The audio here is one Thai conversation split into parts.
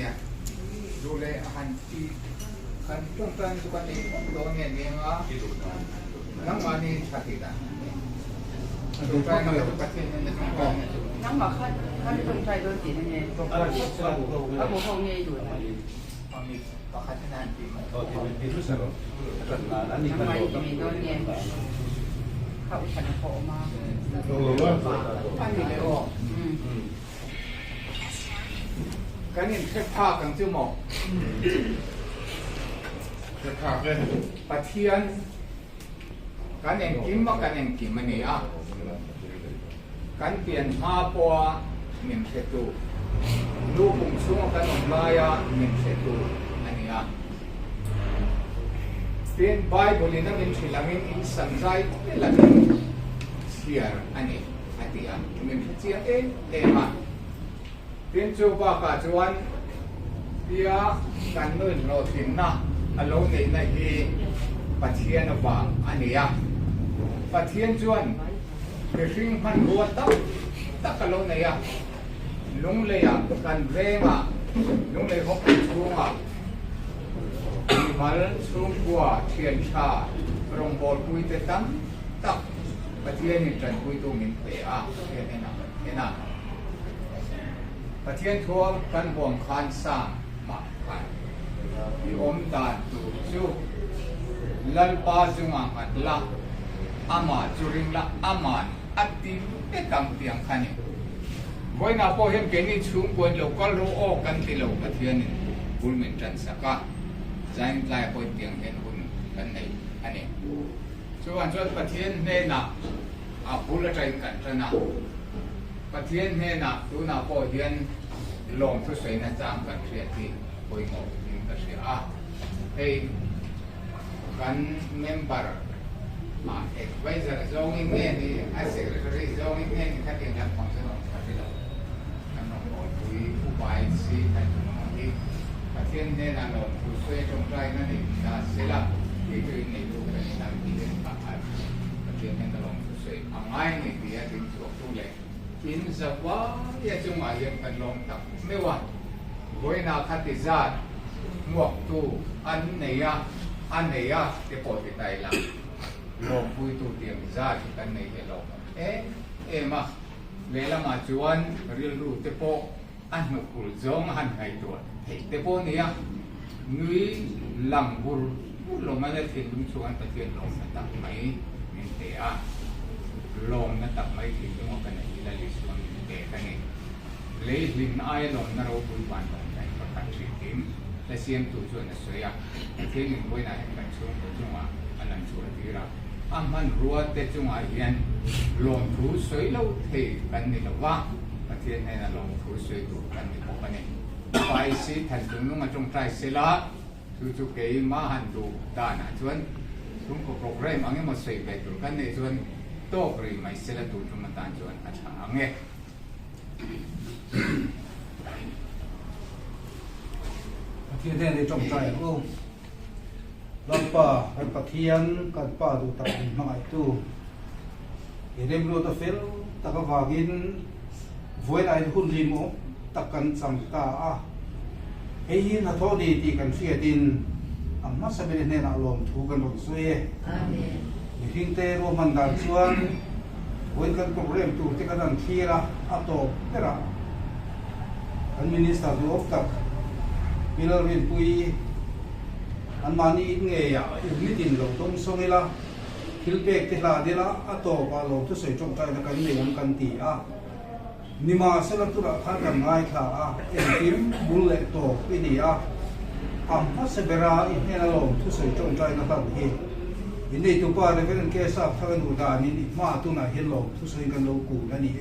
เนี่ยดูเลยอาหารที่kan tungkan suka ni doangnya ni nga nang mani sakita tungkan na to kasi na tungkan nang makan kan tungkai do ti ni abu hong ye du kami pakatanan di itu saro nang mai ni do ni kau chan ko ma kan ni le o kan ni khá kang chu moจะถามเลยปะเทียนการเองกิมมาการเองกิมมันเนี่ยการเปลี่ยนมาปัวหนึ่งเซตุลูกปุ่งช่วงการอมลายหนึ่งเซตุอันนี้เป็นไบเบิลนั่นเป็นสิ่งหลังอินสันใจเป็นหลังเสียอันนี้อันที่มันเสียมาเป็นจูบากาจวนเดียการเงินเราถึงนะอารมณ์ในที่ปะเทียนว่าอันนี้ปะเทียนจวนเป็นสิ่งมันรัวตักอารมณ์เนี่ยลุงเลยกันเร่งลุงเลยเขาเป็นช่วงมันช่วงกว่าเทียนชาลงบอลคุยแต่ตั้งตักปะเทียนนี่จันคุยตัวมินเตะเทียนนี่นะปะเทียนทัวกันห่วงคานสร้างมาคันที่อมตาตูจูลัลปาจุงอัดละอามาจุริงละอามันอัดติเอกำเตียงขันวันน่ะพอเห็นเป็นนี่ชุ่มกวนเราก็รู้ออกกันที่เราปะเทียนนี่บุญเหมือนจันสักก็ใจใจพอเตียงเห็นบุญกันในอันนี้ส่วนปะเทียนเนี่ยนะบุญละใจกันจะนะปะเทียนเนี่ยนะดูน่ะพอเห็นลงทุกสิ่งนั้นจำกันเสียที่คุยงงhey kan member advisor zoning ni secretary zoning ni kan yang kan function tapi lo kan no kui upai si kan no ni patien ne na lo tu sui trong trai na ni na sila itu ni tu kan na ni den pa patien ne lo tu sui angai ni dia tin tu tu le in zawa ya chung ai kan long tak mewa goi na khatizatหมวกตู้อันไหนจะปลดใจละลงคุยตู้เตียงจ้าที่กันในเฮลล์มาเวลามาจวนเรียนรู้เตปอันมาคุยจงอันให้ตัวเตปเนี่ยนุยหลังบุรุษลงมาได้ถึงลุงชวนตะเกียนลงมาตักไม้เงินเตะลงมาตักไม้ถึงตรงกันในที่เราลิสต์มันเตะกันนี่เลยลินไอลงนรกบุญวันลงในประกาศชีวิตแต่เสียงตัวจวนสวยเที่ยงวันไหนกันช่วงจังหวะอันนั้นช่วงที่เรามันรัวแต่จังหวะเย็นลงทุนสวยเราเทกันนี่ละว่าประเทศไหนน่ะลงทุนสวยตัวกันนี่พวกกันนี่ไปสิทันตรงนู้นมาจงใจเสียละทุกๆเกี่ยมาหันดูด้านชวนทุกคนโปรแกรมอันนี้มาใส่ไปตัวกันนี่ชวนโต๊ะรีไม่เสียละตัวจุ่มตาชวนอาจารย์อันนี้เทียนในจงใจก็ลำป่ากันปะเทียนกันป่าดูตัดมาไอตู้เรียนรู้ตัวเฟลตะกวากินวัยไอหุ่นริมตักกันสังกาเฮ้ยนัทโทดีตีกันเสียดินอันมาสเปนเนอารมณ์ถูกกันหมดสวยมีทิ้งเตะรวมมันดันชวนวันกันโปรแกรมตู้ที่กันดันทีละอัตโตเปร่าอันมินิสตาร์ดูออฟตักมิลลินปุยอันมานี่เงี้ยมิตินเราต้องส่งเวลาคิลเบกที่ลาเดล่าอัตโตปาเราทุเสยจงใจนักการเมืองกันตีนิมาเสลับตุระข้ากันง่ายค่ะเอ็นทีมบุลเลตโตปีนี้อัมพัสเบราอินเฮนเราทุเสยจงใจนักการเมืองอินนี้ตัวป้าเรื่องนั้นแค่ทราบทางอุดานี่มาตัวไหนเห็นเราทุเสยกันเรากูนั่นนี่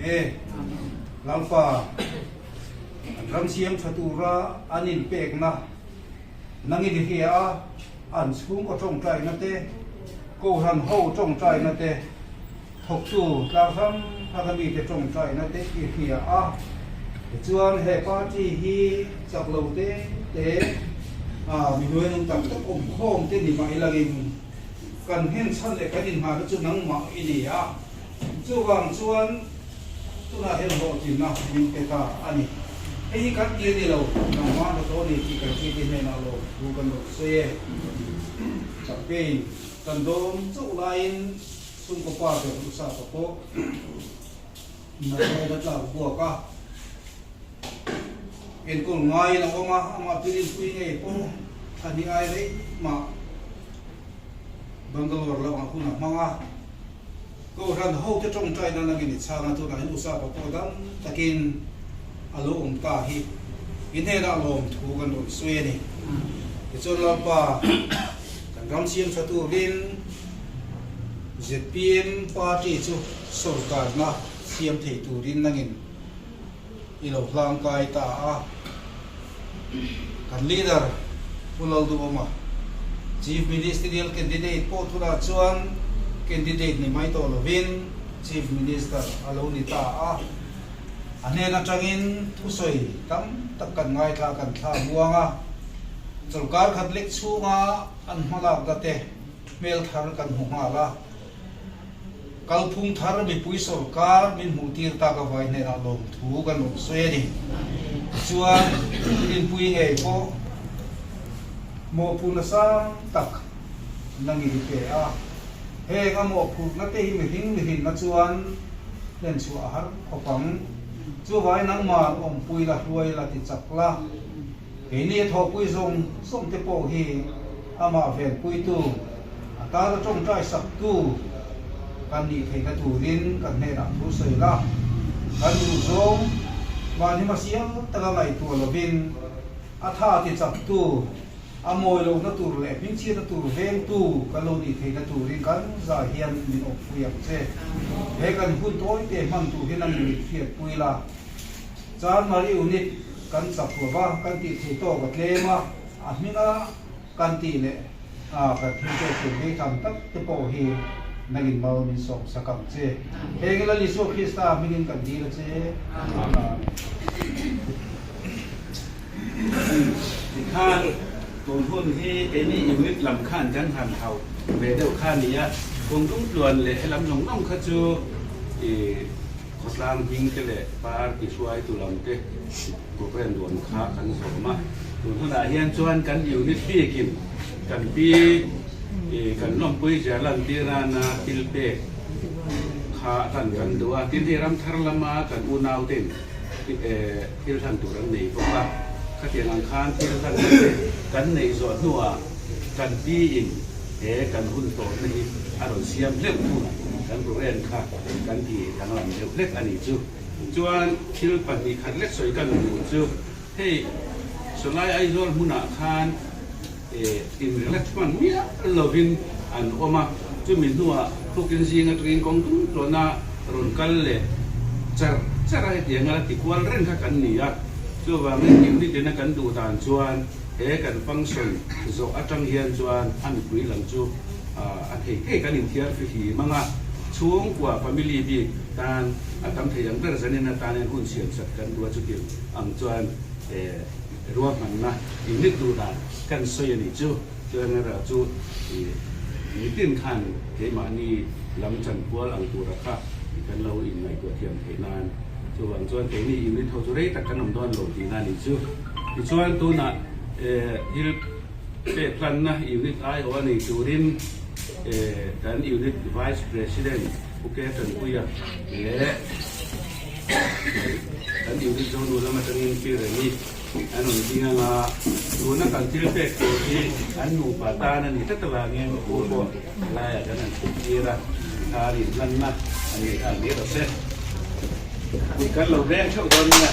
ลังฟ้ารำเสียงชตุระอันนี้เปกนะนังอินเดียอันสูงก็จงใจนั่นเต้กูหันโฮจงใจนั่นเต้ถกตู่ลาวซ้ำถ้ามีแต่จงใจนั่นเต้อินเดียจวนเหตุการณ์ที่ฮีจากเราเต้มีด้วยนึงตั้งแต่อมโค้งเต้นี่มาอีหลังกันเห็นชั้นเล็กกันดินหาจุดนังมาอินเดียจวนตัวน่าเห็นโหจินนะมินเตตาอันนี้ ไอ้กันยืนนี่เราน้องว่าเราโตนี่ที่กันที่นี่เราดูกันหมดเสียจับปีกันโดมจุไลน์ซุ่มกบ้าเดี๋ยวลูกสาวตะโกนั่นเลยนั่นเราบัวก็เป็นคนง่ายเราก็มาพิจารณาคุยไงพวกอันนี้ไอ้เลยมาบังกลอร์เราเอาคุณมาก็รันเขาจะจงใจนั่นนั่งกินชาณตัวไหนลูกสาวตะโกดังตะกินอารมณ์กาฮิอินเทอร์อารมณ์ถูกกันโดยสวยนี่จนเราป่ากันรำเสียงสตูดินZPM party chu sarkar na siam thei turin nangin ilo hlang kai ta a kan leader pulal du ma chief ministerial candidate po thura chuan candidate ni mai to lovin chief minister alo ni ta a ane na changin thusoi tam takkan ngai tha kan tha buanga sarkar khatlek chunga an halak da te mel thar kan hunga la kalphung thar mi pui sarkar min mutir ta ka vai ne alom thu kan no swedi chuan in pui nge po mo puna sang tak nangi pe a he ga mo phu na te hi mi hin na chuan len chu a har khopang chu vai nang ma om pui la ruai la ti chak la he ni tho pui zong som te po hi ama vel pui tu ata ra chong trai sak tu kan ni thei ka turin kan ne ra thu sei la kan du zong wa ni ma siang ta la lai tu lovin a tha ti chak tu a moi lo na tur le ping chi na tur veng tu kan lo ni thei ka turin kan za hian min op puyak che he kan hun toi te man tu hin an ni khiat pui la chan mari unit kan chak wa ba kan ti thei to ka tlema a hminga kan ti le kan thi te tu he tham tak te po hi naging mau min sok sakam che hengela li so khista mingin kan di la che khan tồn hôn hi cái này unit làm khan chẳng hàn hậu về đâu khan này á cùng đúng luận lệ làm nông nông khát chú có sang pin cái lệ par cái suai tu làm cái của cái luận khá khăn sổ mà tồn hôn là hiện chuan cái unit phi kim cái phi kan nom pui jalan tirana tilpe kha tan kan dua tinti ram tharlama kan unau tin til than turan nei poka khatiang ang khan til than kan nei zo nuwa kan pi in kan hun to nei aron siam lek tu kan program kha kan ti kan lam lek ani chu chuan til pan ni khat lek soi kan du chu hei solai ai zol huna khan in relaxman mia lovin an oma chu min nuwa thukin singa trin kong tu lona ron kal le char ai tianga ti kwal ren kha kan ni ya chu wa men kim ni tin kan du dan chuan kan function zo atang hian chuan an pui lang chu a thei kan in thiar fi hi manga chung kwa family bi tan atam thei ang ber zanin tan en hun siam sat kan du chu ti ang chuan ruang man na unit du dan kan soya ni chu chuan ra chu ni tin khan ke ma ni lam chan kwal ang tu ra kha kan lo in mai ko thiam the nan chuan chuan ke ni unit tho chu rei tak kan nom don lo ti na ni chu ti chuan tu na hil pe plan na unit ai o ni turin kan unit vice president uke tan kuya le kan unit jo nu lama tangin pi re ni ano tinga nga una kan tilpe ki anu patana ni tatawangin ko ko laya kanan tira kari lanna ani ani ro se ku kan lo ben chau don na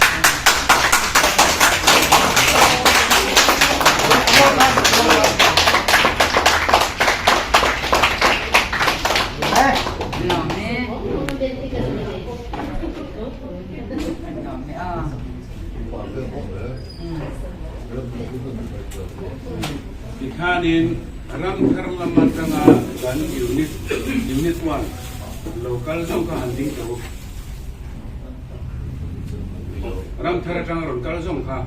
Ikanin ram karlaman tanga kan unit 1 local zong ka handing to ram thara tanga local zong ka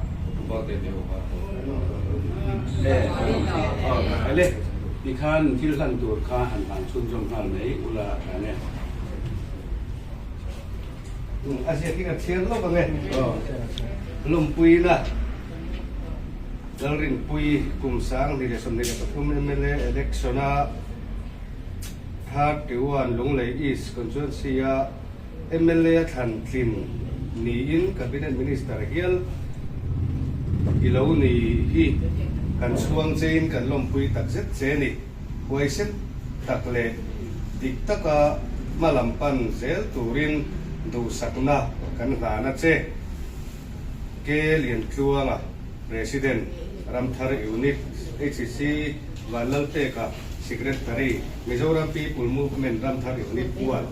ale ikan tilhan tur ka han chun zong hal nei ula ane Asia kita share lo bang lum pui lah lalrin pui kumsang di desa ni Pathum MLA election thar tiwan lunglei east constituency MLA than thin ni in cabinet minister hial ilo ni hi kan suang chain kan lom pui tak zet che ni wai set tak le dik taka malampan zel turin du sakna kan hana che ke lian tluanga president ramthar unit HCC wallalte ka secretary Mizoram People Movement ramthar unit puan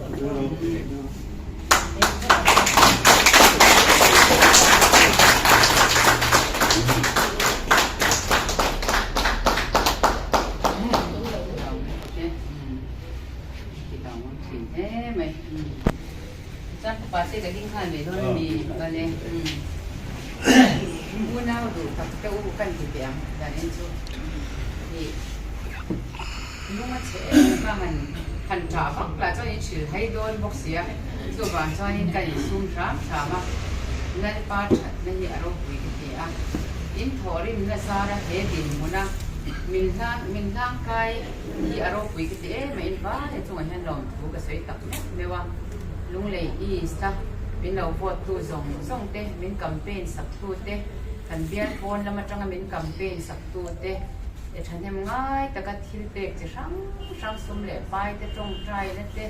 pasti daging kan betul ni balik. Muna tu tak kita urukan kita yang dan itu. Ni, macam mana kan cakap lah jadi cerita hai don boxia, tu bahasa ini kan isum sama, nanti part nanti arok kita. In thori mana sara hedin muna minang kai di arok kita main bah itu macam lom bukan saya tak mewah. Lung lei East min lo vote tu zong te min campaign sak tu te kan bian phone lama tanga min campaign sak tu te e thanem ngai taka thil te che sang sum le pai te tong trai le te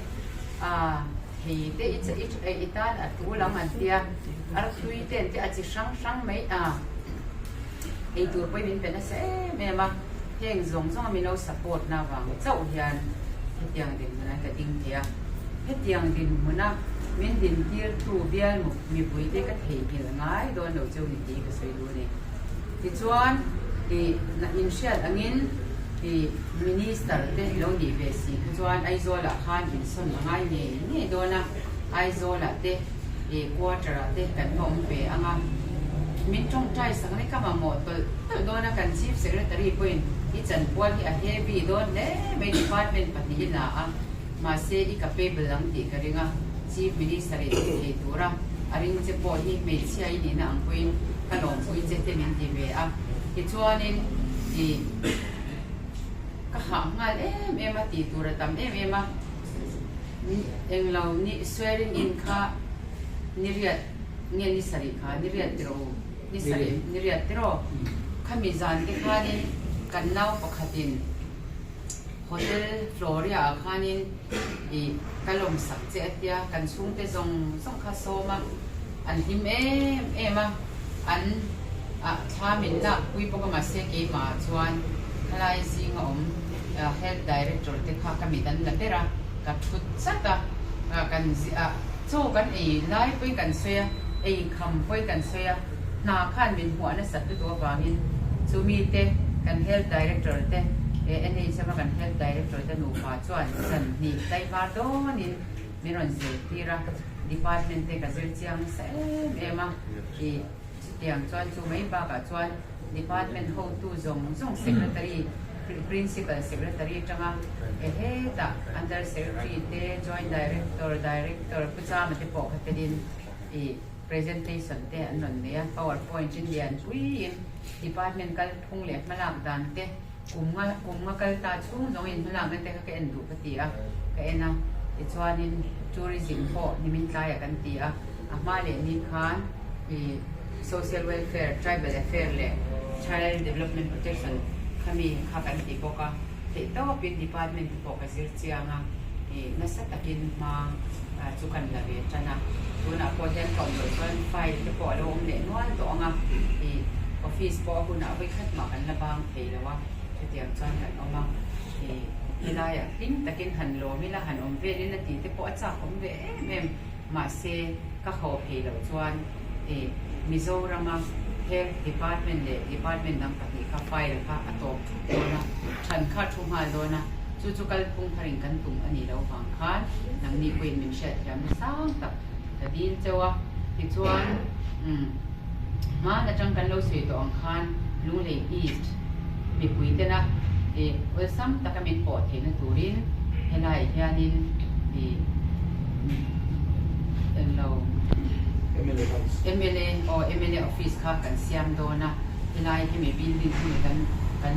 hi te itan atu lam an tia ar thui te te a chi sang mai ei tur poi min pe na se me ma heng zong min lo support na wang chau hian hetiang din na ka ding tia hetiang din muna min din tir tu bial mi pui te ka thei ki ngai do no cheu ni ti ka sei lu ni ti chuan ti na in shat angin ti minister te lo ni ve si chuan ai zola khan in son ngai ni do na ai zola te e quarter te kan nom pe anga min tong trai sang ni ka ma mo to do na kan chief secretary point i chan pon hi a heavy do ne me department pa ni na masih di KPB lang di karinga chief minister di tura aring je po hi me chia ini na ang point kalong point je te min di be chuanin di ka ngal ma ti tura tam ma eng lau ni swearing in kha niriat nge ni sari kha niriat tro ni sari niriat tro khami zan ke kha ni kan nau pakhatin Hotel Floria kanin I kalom sak che atia kan sung te zong kha soma an him ema an thamin na pui poka ma se ke ma chuan khalai sing health director te kha kamidan na tera ka thut saka kan cho kan lai pui kan soya kham pui kan soya na khan min huwa na sat tu wangin chumi te kan health director te anh ấy xemกัน health director จะหนูฟ้าชวนสันนิษฐานว่าโดนินมีรอนเสียที่รัก department เอกชนเชียงเสเอมาที่เตียงชวนชูไม่บ้ากับชวน department เขาตู้ส่ง secretary principal secretary จังอ่ะเฮ้ตา under secretary เต joint director ผู้จ้ามันจะบอกให้เป็นpresentation เตอันนั้นเนี่ย PowerPoint ชิ้นเดียนอุ้ย department ก็พุ่งเล็กมาหลังดันเตkumma kalta chung zong in lang nan te ka en du patia ka ena ichuanin tourism po nimin tlaya kan tia ama le ni khan social welfare tribal affair le child development protection kami khakan ti ko ka te to pin department po ka sir chianga nasatakin ma chukan lave chana tuna po den kon lo chuan file te po lo ne nuan to anga office po kuna bai khat ma kan labang thei lawa tiang chuan kan oma hilaya tin takin han lo mila han om ve ni na ti te po acha om ve mem ma se ka ho phei lo chuan Mizoram health department nang pati ka file ka ato dona than kha thuma dona chu kal pung pharing kan tum ani lo wang khan nang ni queen min shet jam sang tak ta din chewa ti chuan ma na chang kan lo sei to ang khan lu le east mi pui te na wel sam takamin po the na turin helai hianin en lo MLA or MLA office ค่ะกันเสียมโดนะที่ไล่ที่มีบินดิ้งที่กัน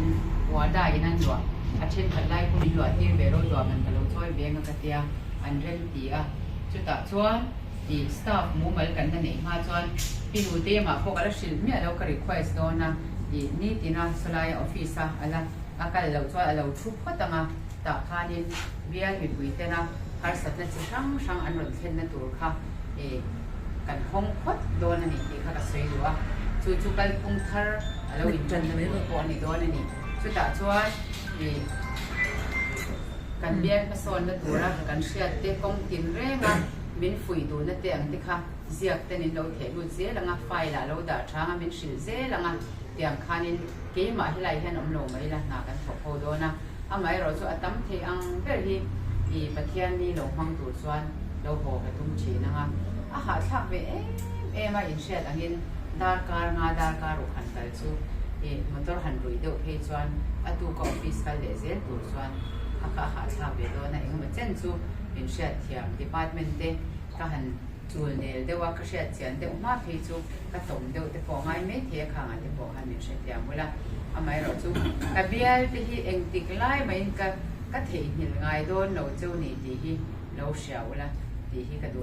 หัวได้นั่นหรออาเช่นขัดไล่คนนี้หรอที่เบโรตัวมันกันเราช่วยเบี้ยงกันเตียอันเร่งตีอ่ะจุดต่อชวนที่สตาฟมูมากันนั่นเองมาชวนพี่ดูเตี้ยมาพวกเราชิลเนี่ยเราก็ request โดนะนี่ที่น่าสลายออฟฟิศอ่ะอะไรอาการเราช่วยเราทุบก็ตั้งอ่ะแต่คานี้เบี้ยมีปุ๋ยเต้นะหาสัตว์นั่นจะช่างอันรถเข็นนั่นตัวค่ะกันห้องพดโดนนี่ที่เขาก็สวยดูว่าชูกันพุงทาร์เราอินจันไม่รู้ตัวนี่โดนนี่ชุดตาช่วยกันเบี้ยผสมนั่นตัวละกันเชียร์เตะกงกินเร่งอ่ะมินฝุ่ยดูนั่นเตะอันที่ค่ะเสียกแต่นี่เราเทดูเสียแล้วงาไฟละเราด่าช้างมินสิลเสียแล้วงาเตียงคานินเกี่ยมาที่ไรแค่น้ำลงไม่ละหนากันขบโพโดนะทำไมเราช่วยตั้มเทียงเพื่อที่ประเทศนี้ลงห้องตัวส่วนเราโผล่ไปทุ่มชีนะคะอาหารชักไปมาอินเชียอันนี้ดาร์การงาดาร์การุขันตัลซูมันต้องหันรุยเดียวเพจส่วนตัวก็ออฟฟิศกันเลยเสียตัวส่วนอาหารชักไปโดนนะเองมันเช่นซูอินเชียเทียมดีพาร์ตเมนต์เด็กก็หันจูเนลเดี๋ยวว่าก็เชียเทียนเดี๋ยวมาเพจซูก็ตรงเดี๋ยวแต่พอไม่เทียข้างเดี๋ยวพอหันอินเชียเทียมเวลาทำไมเราซูกับเบียร์ที่เองติดไล่ไม่ก็เทียนหินไงโดนเราเจ้านี่ที่เราเชียวละที่ก็ดู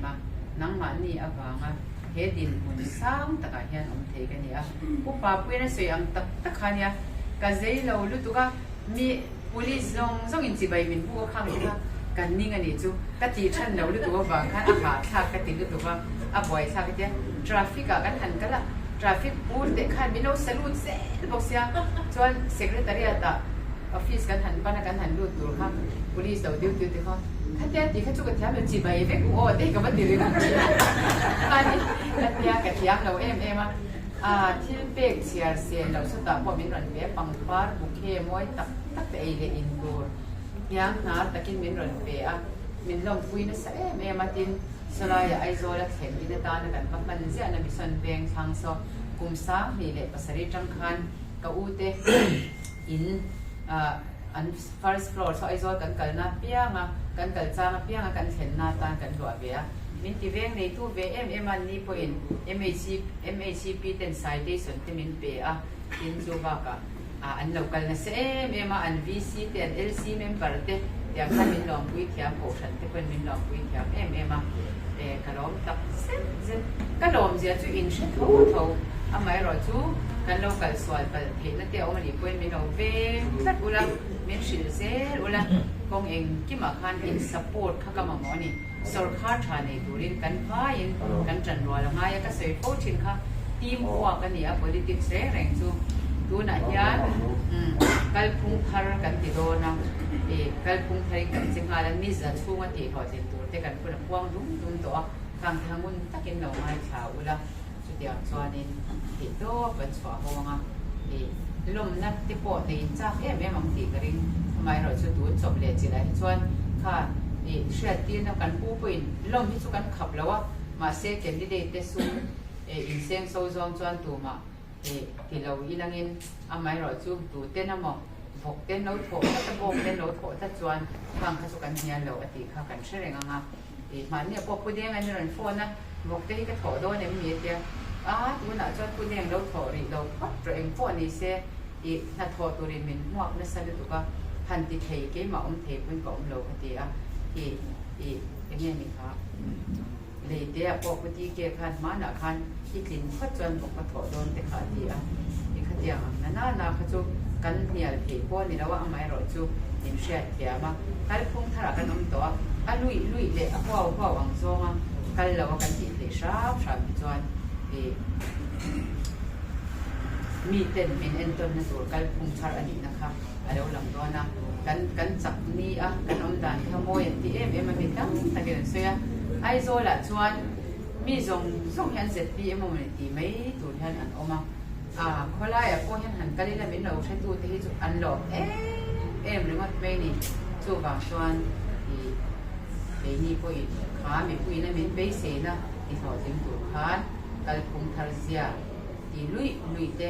มานังมันนี่อาฟังอ่ะเฮดินหุ่นซ้ำตะการเฮียนอมเทกันเนี่ยผู้ป่าป่วยนั่นสวยอังตะขันเนี่ยก็ใจเราลุตุก็มีpolice ส่งอินจีใบมินผู้ข้างนี่ค่ะกันนี่กันนี่จูก็ตีชั้นเราลุตุก็บางขั้นอาหารทักก็ตีลุตุก็บ่อยทักก็เนี่ย traffic กันหันกันละ traffic พูดเด็กขันมินเอาสรุปเสร็จบอกเสียจน secretariat ออฟฟิศกันหันป้ากันหันลุตุค่ะ police เราดิ้วเขาถ้าเจ้าที่เขาจุกเทียมเราจีบไปเว้ยโอ้เด็กก็ไม่ดีเลยนะอันนี้กระเทียมเรามาที่เป็กเชียร์เสียเราสุดท้ายพอมีรันเปียปังปาร์บุกเฮมวยตักแต่เอเลอินดูยังนาตะกินมีรันเปียมีลมคุยนะเสียมาตินสลายไอโซลักเห็นอินตานะกันปันเสียนะมิสันเบงทางโซกุมซามีเล็บภาษาริจังคันกอูเตอินอัน first floor so ไอโซกันกันนาเปียงกันกันจางเปียงกันเห็นนาตากันหัวเบียมินที่เวงในตู้เวมันนี่พออิน MACP เต็นไซด์ได้ส่วนที่มินเปียอินจูบากะอันเรากันนะเสียมาอัน VC เต็น LC เมมเบอร์เตอย่างที่มินลองคุยเทียมโอชันที่เป็นมินลองคุยเทียมมากระลมตักเส้นกระลมเสียจูอินเช่นเขาไม่รอจูกันเรากันส่วนประเทศนั่นเดียวมันอีกคนมินเราเวงสักอุละมินชิลเซอุละกองเองที่มาคันอินสปอร์ตข้ากำลังมอนี่สุรคาชาในดูรินกันพายินกันจันรัวละง่ายก็เสียโคชินค่ะทีมหัวกันเนี่ย politics แรงจูดูหน่ายยันกัลพุงทาร์กันติโดนะกัลพุงทาร์กันสิงหาแล้วมิสต์ฟูมาตีเขาเจนตัวแต่กันคนพวงดุ้มตัวทางมุนตะกินเราไม่ชาวอุละสุดยอดส่วนนี้ติดตัวเป็นสวะหัวงลมนักที่ปอดในจ้ามังตีกระดิ่งทำไมเราจะดูจบเลยจีไรส่วนค่ะเชื่อตีนกันผู้ป่วยลมที่สุกันขับแล้วว่ามาเซกแคนดิเดตเตสูอินเซงโซซองจวนตัวมาที่เราอีนังอินทำไมเราจูดูเต้นน้ำมันพกเต้นเราโถถ้าจะโบกเต้นเราโถถ้าจวนทางข้าสุกันเฮียเราอดีตข้ากันเชื่อไงงามันเนี่ยพวกผู้เลี้ยงอันนี้เราโฟนนะบอกได้ก็โถโดนเนี่ยมีเดียดูหน้าจวนผู้เลี้ยงเราโถรีเราพัดตัวเองโฟนนี่เสียถ้าโถตัวเรียนมันหมวกนั่นสรุปว่าพันติเทเกี่ยมาเทเป็นกล่องเราพอดีอย่างนี้นี่ครับเลยเดี๋ยวพอพอดีเกี่ยคันมาหน้าคันที่กลิ่นพัดจวนบอกกระโถโดนแต่ขาดีอีกขยันน่าขจุกันเนี่ยผีพวกนี่แล้วว่าไม่รอจูอินเชียเทียมาการพุ่งทาร์กันน้ำตัวลุยเลยพ่อวังโซ่มากันเรากันที่เลยชาบจวนมีเต็นเป็นเอ็นต้นในตัวการพุ่งทาร์อันนี้นะครับเราหลังตัวนะกันจับนี่กันอมดันขโมยที่มันมีตั้งแต่เกิดเสียไอโซละชวนมีส่งเห็นเสร็จปีมันตีไม่ตูดเห็นอันออกมาเขาไล่พวกเห็นหันกันนี่แหละมินเราใช้ตัวที่จุดอันหลอกหรือว่าไม่นี่จูบางชวนที่นี่พวกขาไม่คุยนะมินไปเสียนะที่ถอดจิ้มตัวขาการคุมทาร์เซียที่ลุยเตะ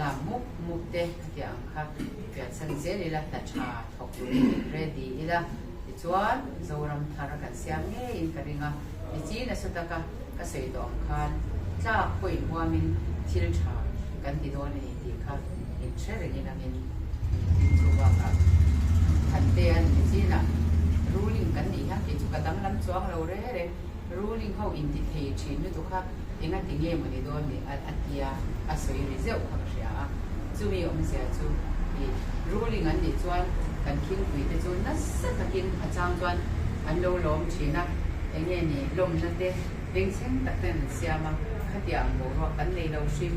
ลามุกเตะอย่างค่ะเกิดสังเกตเลยละตัดชาถกตัวเรดี้ละที่ชวนโซรำทาร์กันเสียงเงี้ยอินกันริงจีนสุดท้ายก็เสียดองคัน จ้าคุยว่ามินทิลชากันติดโดนนี่ที่ค่ะเห็นเชื่อเลยนี่นะมินชัวร์กับทันเตียนที่น่ะรู้ลิงกันนี่ฮะเป็นจุกตั้งลำช่วงเราเลยรู้ลิงเขาอินดิเคชินนี่ตัวค่ะยังงั้นที่เงี้ยมันติดโดนนี่อันที่อาศัยริเซลค่ะเสียจู่มีอมเสียจู่รู้ลิงอันนี้จวนกันคิ้งคุยแต่จวนนั่นสักกินอาจารย์จวนอันโลลมชินะอย่างเงี้ยนี่ลมนั่นเด้เป็นเช่นตัดเป็นเสียมาขัดยังบอกว่ากันเลยเราชิม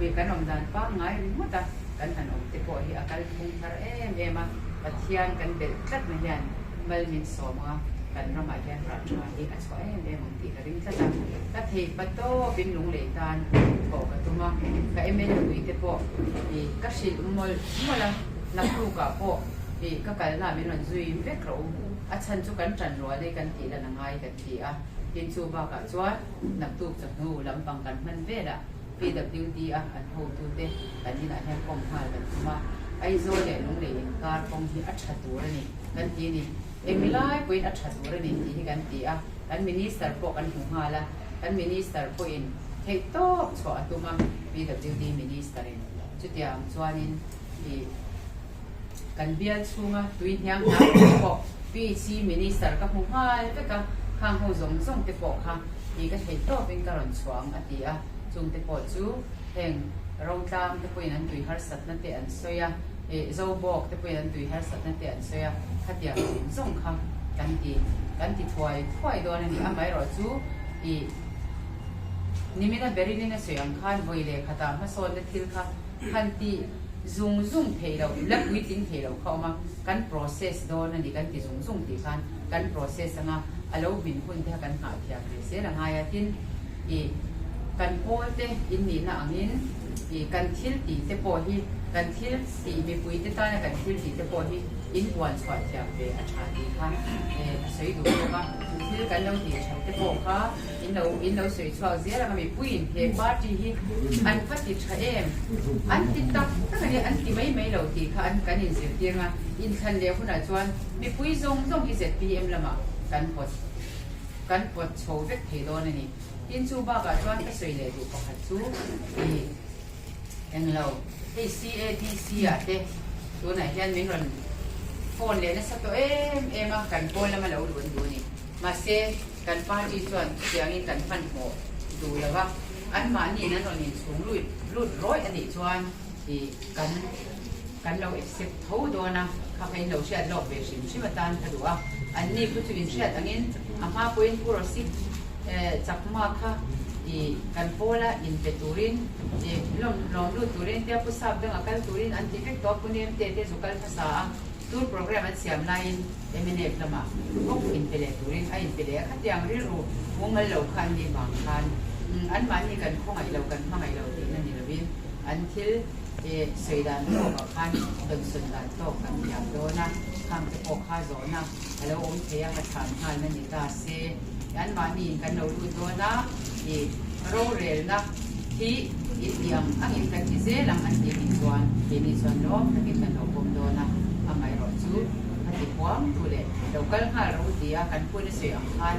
มีกันอมดันป้าง่ายหมดอ่ะกันหันอมแต่พอที่อาการคงทาร์มาปัทยานกันเด็ดจัดไม่ยันมันมีสองมากันเราหมายแค่ราชาที่อาศัยบางทีก็ริ่งซะจังก็เทปโตเป็นหลงเหลตานบอกกันตัวมาก็เอ็มเอ็นดูแต่พอที่ก็ชิลมอลละนักลูกกับพอที่ก็การน่ามีหนังสือเวกเราอาจารย์จุกันจันรัวได้กันทีละนังไงกันทีอ่ะยินชูบากจวนนักตูจากหูลำปังกันมันเวดอ่ะปีดับดิวดีอ่ะอันโหตูเตกันนี่นะแค่กองหายกันมาไอโซเนี่ยลุงเลยการกองที่อัจฉริยะนี่กันทีนี่เอ็มไม่ไล่ไปอัจฉริยะนี่ที่กันทีอ่ะกันมินิสเตอร์พวกกันหูหาละกันมินิสเตอร์พวกอินเฮโต้ชวตัวมันปีดับดิวดีมินิสเตอร์จุดยามชวนินที่กันเบียดชูงะตุยเทียงนะพวกปีชีมินิสเตอร์กับหูหาไปกับข้างหูส่งเตปอกค่ะอีกก็เฮโต้เป็นการชวงอดีอ่ะจุงเตปอจูแห่งเราตามเตปอยนั้นตุยฮาร์สัตนั่นเตอันโซยาเจ้าบอกเตปอยนั้นตุยฮาร์สัตนั่นเตอันโซยาขัดยังส่งค่ะกันตีถอยโดนนี่อ่ะไม่รอจูนี่มีน่าเบรีนี่นะสวยงามบ่อยเลยค่ะตามมาโซนเด็ดทิลค่ะคันตีซุงเทเราลักวิตินเทเราเข้ามากัน process โดนนี่กันตีซุงตีกัน process nga alo bin hun te kan ha thia kre se la nga ya tin kan pol te in ni na angin kan thil ti te po hi kan thil ti mi pui te ta na kan thil ti te po hi in wan chwa thia kre a tha ti kha sei du ka thil kan lo ti chha te po kha in lo sei chwa zia la mi pui in he ba ti hi an kha ti tha an ti ta ka ni an ti mai lo ti kha an kan in se ti nga in khan le huna chuan mi pui zong hi zpm lama kan pot chho vek thei don ani tin chu ba ga chuan ka sei le du pakhat chu eng lo hei CADC a te tu na hian min ron phone le na sa to em a kan pol lama lo du ni ma se kan party chuan siang in kan phan mo du lawa an ma ni na ron in chung lut roi ani chuan kan lo accept tho do na kha kai lo sha lo ve sim tan thaduaอันนี้ผู้ช่วยอินเชียตั้งอินอามาพูดผู้รสิจักมาค่ะกันโพละอินเปตูรินลองดูตูรินเดี๋ยวผู้ทราบเรื่องอาการตูรินอันที่เป็นตัวผู้นี้เตะสุกัลภาษาตูโปรแกรมอันเสียมไลน์MNF ละมาพวกอินเปเลตูรินอินเปเลขัดยังริรูวงเงินเหล่าคันดีบางคันอันมันนี่กันข้องไอเรากันข้องไอเราที่นั่นนี่ละวินอันที่สวยด้านโตกับคันดึงสุดด้านโตกันอย่างโดนะข้างจะพกข้าโซนะแล้วองค์เทียงกระถางหันนั่นนี่ตาเซยันมานี่กันเราดูตัวนะโรเรลนะที่อินเดียอันนี้กันที่เซลังอันที่มีส่วนล้อมที่กันเราคงโดนะทำไมรอจูอันที่พวงดูเลยเราก็หาเราดีกันพูดในเสียงคัน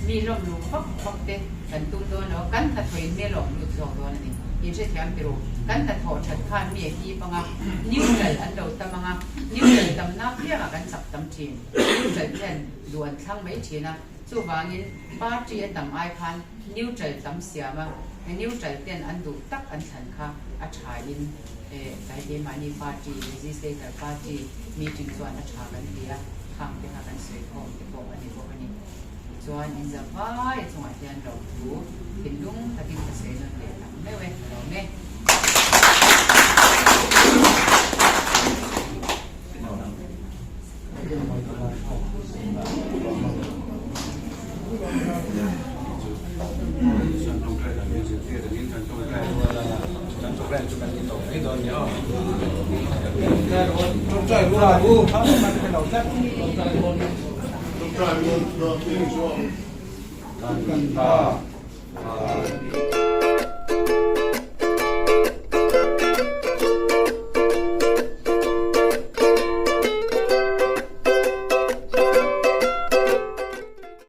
มีลมลุกฟักเตกันตุ้มโดนแล้วกันถ้าถอยไม่ลมลุกสองโดนนี่ยินเสียงแถมไปรู้กันแต่ถอดฉันคันมีกี่ปังนิ้วเดินอันเราตำมังนิ้วเดินตำน้าเพียงกันสับตำทีนิ้วเดินเช่นด่วนทั้งไม่ทีนะสู้วางินป้าจีตำไอพันนิ้วเดินตำเสียมานิ้วเดินเต้นอันดูตักอันฉันค่ะอัชาอินไอเดมานีป้าจีดิสเตอร์ป้าจีมีจึงส่วนอัชากันเดียทางที่หากันสวยพอที่บอกอันนี้ส่วนอินจะไปส่วนที่อันเราดูเห็นลุงตะกี้จะเสียนั่นเลยไม่เว้ยเราไม่กัน